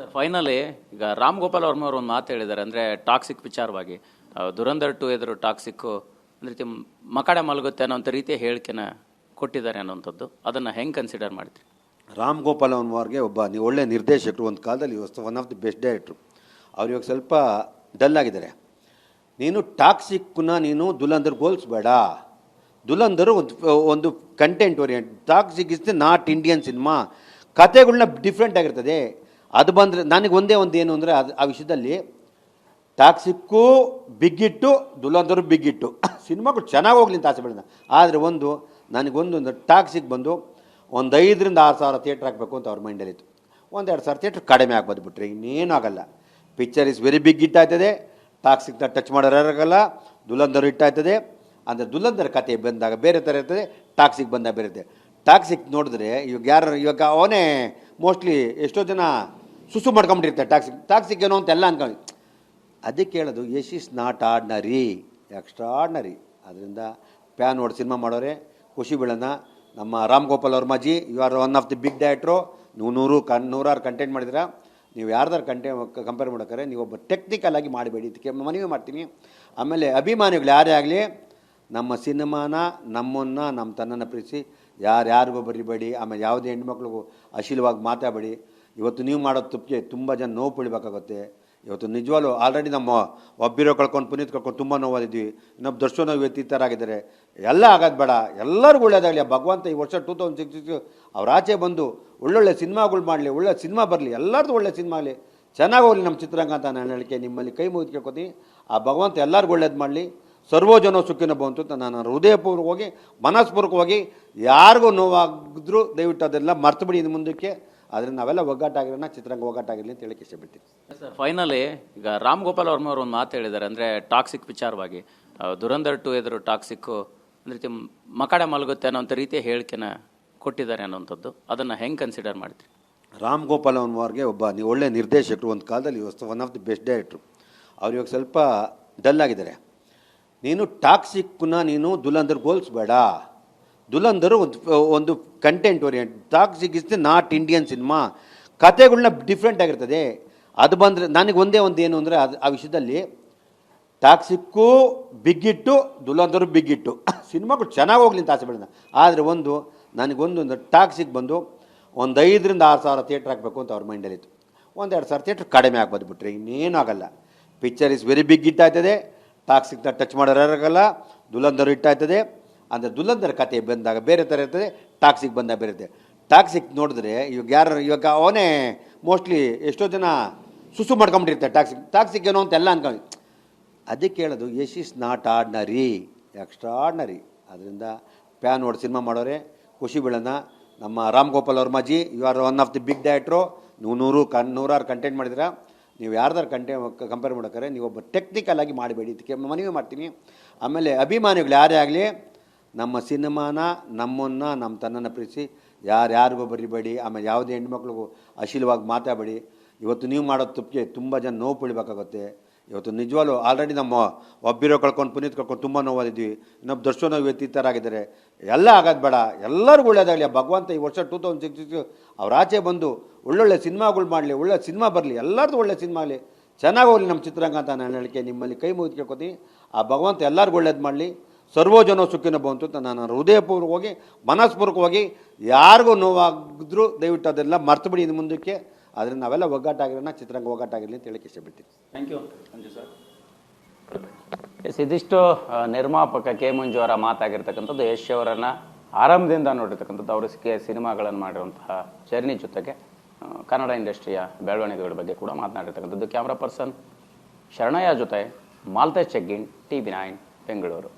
Sir finally ಈಗ ರಾಮ್ ಗೋಪಾಲ್ ವರ್ಮ ಅವರು ಒಂದು ಮಾತು ಹೇಳಿದ್ದಾರೆ, ಅಂದರೆ ಟಾಕ್ಸಿಕ್ ವಿಚಾರವಾಗಿ ದುರಂಧರ್ 2 ಎದುರು ಟಾಕ್ಸಿಕ್ಕು ಒಂದು ರೀತಿ ಮಕಾಡೆ ಮಲಗುತ್ತೆ ಅನ್ನೋಂಥ ರೀತಿಯ ಹೇಳಿಕೆನ ಕೊಟ್ಟಿದ್ದಾರೆ ಅನ್ನೋಂಥದ್ದು. ಅದನ್ನು ಹೆಂಗೆ ಕನ್ಸಿಡರ್ ಮಾಡ್ತೀರಿ? ರಾಮ್ ಗೋಪಾಲ್ ವರ್ಮವ್ರಿಗೆ ಒಬ್ಬ ಒಳ್ಳೆ ನಿರ್ದೇಶಕರು, ಒಂದು ಕಾಲದಲ್ಲಿ ಒನ್ ಆಫ್ ದಿ ಬೆಸ್ಟ್ ಡೈರೆಕ್ಟ್ರು. ಅವ್ರು ಇವಾಗ ಸ್ವಲ್ಪ ಡಲ್ ಆಗಿದ್ದಾರೆ. ನೀನು ಟಾಕ್ಸಿಕ್ನ ನೀನು ದುಲಂಧರ್ ಹೋಲಿಸ್ಬೇಡ. ದುಲಂಧರು ಒಂದು content orient, toxic is not Indian cinema. ಕತೆಗಳನ್ನ ಡಿಫ್ರೆಂಟ್ ಆಗಿರ್ತದೆ. ಅದು ಬಂದರೆ ನನಗೆ ಒಂದೇ ಒಂದು ಏನು ಅಂದರೆ ಆ ವಿಷಯದಲ್ಲಿ ಟಾಕ್ಸಿಕ್ಕು ಬಿಗ್ಗಿಟ್ಟು, ದುಲಂಧರು ಬಿಗ್ಗಿಟ್ಟು. ಸಿನಿಮಾಗಳು ಚೆನ್ನಾಗಿ ಹೋಗ್ಲಿ ಅಂತ ಆಸೆ ಬೆಳೆದ. ಆದರೆ ನನಗೊಂದು ಟಾಕ್ಸಿಕ್ ಬಂದು ಒಂದು 5,000 to 6,000 ಥಿಯೇಟ್ರ್ ಹಾಕಬೇಕು ಅಂತ ಅವ್ರ ಮೈಂಡಲ್ಲಿತ್ತು. 1-2,000 ಥಿಯೇಟ್ರ್ ಕಡಿಮೆ ಆಗ್ಬೋದು ಬಿಟ್ರೆ ಇನ್ನೇನು ಆಗಲ್ಲ. Picture is very big hit ಆಯ್ತದೆ. ಟಾಕ್ಸಿಕ್ನ ಟಚ್ ಮಾಡೋರಾಗಲ್ಲ. ದುಲಂಧರು ಹಿಟ್ ಆಯ್ತದೆ. ಅಂದರೆ ದುಲಂಧರ್ ಕತೆ ಬಂದಾಗ ಬೇರೆ ಥರ ಇರ್ತದೆ, ಟಾಕ್ಸಿಕ್ ಬಂದಾಗ ಬೇರೆ ಇರ್ತದೆ. ಟಾಕ್ಸಿಕ್ ನೋಡಿದ್ರೆ ಇವಾಗ ಅವನೇ ಮೋಸ್ಟ್ಲಿ ಎಷ್ಟೋ ಜನ ಸುಸು ಮಾಡ್ಕೊಂಬಿಟ್ಟಿರ್ತಾರೆ. ಟಾಕ್ಸಿಕ್ ಏನೋ ಅಂತ ಎಲ್ಲ ಅನ್ಕೊಂಡು. ಅದಕ್ಕೆ ಹೇಳೋದು, Yash is not ordinary, extraordinary. ಅದರಿಂದ ಪ್ಯಾನ್ ನೋಡಿ ಸಿನಿಮಾ ಮಾಡೋರೆ ಖುಷಿ ಬೀಳೋಣ. ನಮ್ಮ Ram Gopal Varmaji, you are one of the big ಡೈರೆಕ್ಟ್ರು. ನೀವು ನೂರಾರು ಕಂಟೆಂಟ್ ಮಾಡಿದ್ರೆ, ನೀವು ಯಾರ್ದಾರು ಕಂಪೇರ್ ಮಾಡೋಕ್ಕಾರೆ ನೀವೊಬ್ಬ ಟೆಕ್ನಿಕಲ್ ಆಗಿ ಮಾಡಬೇಡಿ, ಇದಕ್ಕೆ ಮನವಿ ಮಾಡ್ತೀನಿ. ಆಮೇಲೆ ಅಭಿಮಾನಿಗಳು ಯಾರೇ ಆಗಲಿ, ನಮ್ಮ ಸಿನಿಮಾನ, ನಮ್ಮ ತನ್ನನ್ನು ಪ್ರೀತಿಸಿ ಯಾರಿಗೂ ಬರಿಬೇಡಿ. ಆಮೇಲೆ ಯಾವುದೇ ಹೆಣ್ಮಕ್ಳಿಗೂ ಅಶ್ಲೀಲವಾಗಿ ಮಾತಾಡಬೇಡಿ. ಇವತ್ತು ನೀವು ಮಾಡೋ ತಪ್ಪಿಗೆ ತುಂಬ ಜನ ನೋವು ಪಡಿಬೇಕಾಗುತ್ತೆ. ಇವತ್ತು ನಿಜವಾಗ್ಲೂ ಆಲ್ರೆಡಿ ನಮ್ಮ ಒಬ್ಬಿರೋ ಕಳ್ಕೊಂಡು, ಪುನೀತ್ ಕಳ್ಕೊಂಡು ತುಂಬ ನೋವಾಗಿದ್ವಿ. ಇನ್ನೊಬ್ಬ ದರ್ಶನ ಇವತ್ತು ಈ ಥರ ಆಗಿದ್ದಾರೆ. ಎಲ್ಲ ಆಗೋದು ಬೇಡ, ಎಲ್ಲರಿಗೂ ಒಳ್ಳೇದಾಗಲಿ. ಭಗವಂತ ಈ ವರ್ಷ 2066 ಅವ್ರ ಆಚೆ ಬಂದು ಒಳ್ಳೊಳ್ಳೆ ಸಿನಿಮಾಗಳು ಮಾಡಲಿ, ಒಳ್ಳೆ ಸಿನಿಮಾ ಬರಲಿ, ಎಲ್ಲರದ್ದು ಒಳ್ಳೆ ಸಿನಿಮಾ ಆಗಲಿ, ಚೆನ್ನಾಗಿ ಹೋಗಲಿ ನಮ್ಮ ಚಿತ್ರರಂಗ ಅಂತ ನಾನು ಹೇಳಿಕೆ ನಿಮ್ಮಲ್ಲಿ ಕೈ ಮುಗಿದು ಕೇಳ್ಕೊತೀನಿ. ಆ ಭಗವಂತ ಎಲ್ಲರಿಗೂ ಒಳ್ಳೇದು ಮಾಡಲಿ. ಸರ್ವಜನ ಸುಖಿನ ಬಂತು ಅಂತ ನಾನು ಹೃದಯಪೂರ್ವಕವಾಗಿ, ಮನಸ್ಪೂರ್ವಕವಾಗಿ, ಯಾರಿಗೂ ನೋವಾಗಿದ್ರು ದಯವಿಟ್ಟು ಅದೆಲ್ಲ ಮರ್ತು ಬಿಡಿ ಇನ್ನು ಮುಂದಕ್ಕೆ. ಆದರೆ ನಾವೆಲ್ಲ ಒಗ್ಗಟ್ಟಾಗಿರೋಣ, ಚಿತ್ರರಂಗ ಒಗ್ಗಟ್ಟಾಗಿರಲಿ ಅಂತ ಹೇಳಕ್ಕೆ ಇಷ್ಟಪಡ್ತೀನಿ. ಸರ್ ಫೈನಲಿ ಈಗ ರಾಮ್ ಗೋಪಾಲ್ ವರ್ಮ ಅವರು ಒಂದು ಮಾತು ಹೇಳಿದ್ದಾರೆ, ಅಂದರೆ ಟಾಕ್ಸಿಕ್ ವಿಚಾರವಾಗಿ ದುರಂಧರ್ 2 ಎದುರು ಟಾಕ್ಸಿಕ್ಕು ಒಂದು ರೀತಿ ಮಕಾಡೆ ಮಲಗುತ್ತೆ ಅನ್ನೋಂಥ ರೀತಿಯ ಹೇಳಿಕೆನ ಕೊಟ್ಟಿದ್ದಾರೆ ಅನ್ನೋಂಥದ್ದು. ಅದನ್ನು ಹೆಂಗೆ ಕನ್ಸಿಡರ್ ಮಾಡ್ತೀರಿ? ರಾಮ್ ಗೋಪಾಲ್ ವರ್ಮವ್ರಿಗೆ ಒಬ್ಬ ಒಳ್ಳೆ ನಿರ್ದೇಶಕರು, ಒಂದು ಕಾಲದಲ್ಲಿ ಒನ್ ಆಫ್ ದಿ ಬೆಸ್ಟ್ ಡೈರೆಕ್ಟ್ರು. ಅವ್ರು ಇವಾಗ ಸ್ವಲ್ಪ ಡಲ್ ಆಗಿದ್ದಾರೆ. ನೀನು ಟಾಕ್ಸಿಕ್ನ ನೀನು ದುಲಂಧರ್ ಹೋಲಿಸ್ಬೇಡ. ದುಲಂಧರು ಒಂದು content orient, toxic is not Indian cinema. ಕತೆಗಳನ್ನ ಡಿಫ್ರೆಂಟ್ ಆಗಿರ್ತದೆ. ಅದು ಬಂದರೆ ನನಗೆ ಒಂದೇ ಒಂದು ಏನು ಅಂದರೆ ಆ ವಿಷಯದಲ್ಲಿ ಟಾಕ್ಸಿಕ್ಕು ಬಿಗ್ಗಿಟ್ಟು, ದುಲಂಧರು ಬಿಗ್ಗಿಟ್ಟು. ಸಿನಿಮಾಗಳು ಚೆನ್ನಾಗಿ ಹೋಗ್ಲಿ ಅಂತ ಆಸೆ ಬೆಳೆದ. ಆದರೆ ನನಗೊಂದು ಟಾಕ್ಸಿಕ್ ಬಂದು ಒಂದು 5,000 to 6,000 ಥಿಯೇಟ್ರ್ ಹಾಕಬೇಕು ಅಂತ ಅವ್ರ ಮೈಂಡಲ್ಲಿತ್ತು. 1-2,000 ಥಿಯೇಟ್ರ್ ಕಡಿಮೆ ಆಗ್ಬೋದು ಬಿಟ್ರೆ ಇನ್ನೇನು ಆಗಲ್ಲ. Picture is very big hit ಆಯ್ತದೆ. ಟಾಕ್ಸಿಕ್ನ ಟಚ್ ಮಾಡೋರಾಗಲ್ಲ. ದುಲಂಧರು ಹಿಟ್ ಆಯ್ತದೆ. ಅಂದರೆ ದುಲಂಧರ್ ಕತೆ ಬಂದಾಗ ಬೇರೆ ಥರ ಇರ್ತದೆ, ಟಾಕ್ಸಿಕ್ ಬಂದಾಗ ಬೇರೆ ಇರ್ತದೆ. ಟಾಕ್ಸಿಕ್ ನೋಡಿದ್ರೆ ಇವಾಗ ಅವನೇ ಮೋಸ್ಟ್ಲಿ ಎಷ್ಟೋ ಜನ ಸುಸು ಮಾಡ್ಕೊಂಬಿಟ್ಟಿರ್ತಾರೆ. ಟಾಕ್ಸಿಕ್ ಏನೋ ಅಂತ ಎಲ್ಲ ಅನ್ಕೊಂಡು. ಅದಕ್ಕೆ ಹೇಳೋದು, Yash is not ordinary, extraordinary. ಅದರಿಂದ ಪ್ಯಾನ್ ನೋಡಿ ಸಿನಿಮಾ ಮಾಡೋರೆ ಖುಷಿ ಬೀಳೋಣ. ನಮ್ಮ Ram Gopal Varmaji, you are one of the big ಡೈರೆಕ್ಟ್ರು. ನೀವು ನೂರಾರು ಕಂಟೆಂಟ್ ಮಾಡಿದ್ರೆ, ನೀವು ಯಾರ್ದಾರು ಕಂಪೇರ್ ಮಾಡೋಕ್ಕಾರೆ ನೀವೊಬ್ಬ ಟೆಕ್ನಿಕಲ್ ಆಗಿ ಮಾಡಬೇಡಿ, ಇದಕ್ಕೆ ಮನವಿ ಮಾಡ್ತೀನಿ. ಆಮೇಲೆ ಅಭಿಮಾನಿಗಳು ಯಾರೇ ಆಗಲಿ, ನಮ್ಮ ಸಿನಿಮಾನ, ನಮ್ಮ ತನ್ನನ್ನು ಪ್ರೀತಿಸಿ ಯಾರಿಗೂ ಬರಿಬೇಡಿ. ಆಮೇಲೆ ಯಾವುದೇ ಹೆಣ್ಮಕ್ಳಿಗೂ ಅಶ್ಲೀಲವಾಗಿ ಮಾತಾಡಬೇಡಿ. ಇವತ್ತು ನೀವು ಮಾಡೋ ತಪ್ಪಿಗೆ ತುಂಬ ಜನ ನೋವು ಪಡಿಬೇಕಾಗುತ್ತೆ. ಇವತ್ತು ನಿಜವಾಗ್ಲೂ ಆಲ್ರೆಡಿ ನಮ್ಮ ಒಬ್ಬಿರೋ ಕಳ್ಕೊಂಡು, ಪುನೀತ್ ಕಳ್ಕೊಂಡು ತುಂಬ ನೋವಾಗಿದ್ವಿ. ಇನ್ನೊಬ್ಬ ದರ್ಶನ ಇವತ್ತು ಈ ಥರ ಆಗಿದ್ದಾರೆ. ಎಲ್ಲ ಆಗೋದು ಬೇಡ, ಎಲ್ಲರಿಗೂ ಒಳ್ಳೇದಾಗಲಿ. ಭಗವಂತ ಈ ವರ್ಷ 2066 ಅವ್ರ ಆಚೆ ಬಂದು ಒಳ್ಳೊಳ್ಳೆ ಸಿನಿಮಾಗಳು ಮಾಡಲಿ, ಒಳ್ಳೆ ಸಿನಿಮಾ ಬರಲಿ, ಎಲ್ಲರದ್ದು ಒಳ್ಳೆ ಸಿನಿಮಾ ಆಗಲಿ, ಚೆನ್ನಾಗಿ ಹೋಗಲಿ ನಮ್ಮ ಚಿತ್ರರಂಗ ಅಂತ ನಾನು ಹೇಳಿಕೆ ನಿಮ್ಮಲ್ಲಿ ಕೈ ಮುಗಿದು ಕೇಳ್ಕೊತೀನಿ. ಆ ಭಗವಂತ ಎಲ್ಲರಿಗೂ ಒಳ್ಳೇದು ಮಾಡಲಿ. ಸರ್ವಜನ ಸುಖಿನ ಬಂತು ಅಂತ ನಾನು ಹೃದಯಪೂರ್ವಕವಾಗಿ, ಮನಸ್ಪೂರ್ವಕವಾಗಿ, ಯಾರಿಗೂ ನೋವಾಗಿದ್ರು ದಯವಿಟ್ಟು ಅದೆಲ್ಲ ಮರ್ತು ಬಿಡಿ ಇನ್ನು ಮುಂದಕ್ಕೆ. ಆದರೆ ನಾವೆಲ್ಲ ಒಗ್ಗಟ್ಟಾಗಿರೋಣ, ಚಿತ್ರರಂಗ ಒಗ್ಗಟ್ಟಾಗಿರಲಿ ಅಂತ ಹೇಳಕ್ಕೆ ಇಷ್ಟಪಡ್ತೀನಿ. Thank you sir. ಇದಿಷ್ಟು ನಿರ್ಮಾಪಕ ಕೆ ಮಂಜು ಅವರ ಮಾತಾಗಿರ್ತಕ್ಕಂಥದ್ದು. ಯಶ್ ಅವರನ್ನು ಆರಂಭದಿಂದ ನೋಡಿರ್ತಕ್ಕಂಥದ್ದು, ಅವರು ಸಿನಿಮಾಗಳನ್ನು ಮಾಡಿರುವಂತಹ ಜರ್ನಿ ಜೊತೆಗೆ ಕನ್ನಡ ಇಂಡಸ್ಟ್ರಿಯ ಬೆಳವಣಿಗೆಗಳ ಬಗ್ಗೆ ಕೂಡ ಮಾತನಾಡಿರ್ತಕ್ಕಂಥದ್ದು. ಕ್ಯಾಮ್ರಾ ಪರ್ಸನ್ ಶರಣಯ್ಯ ಜೊತೆ ಮಾಲ್ತೇಶ್ ಚೆಗ್ಗಿನ್, TV9 ಬೆಂಗಳೂರು.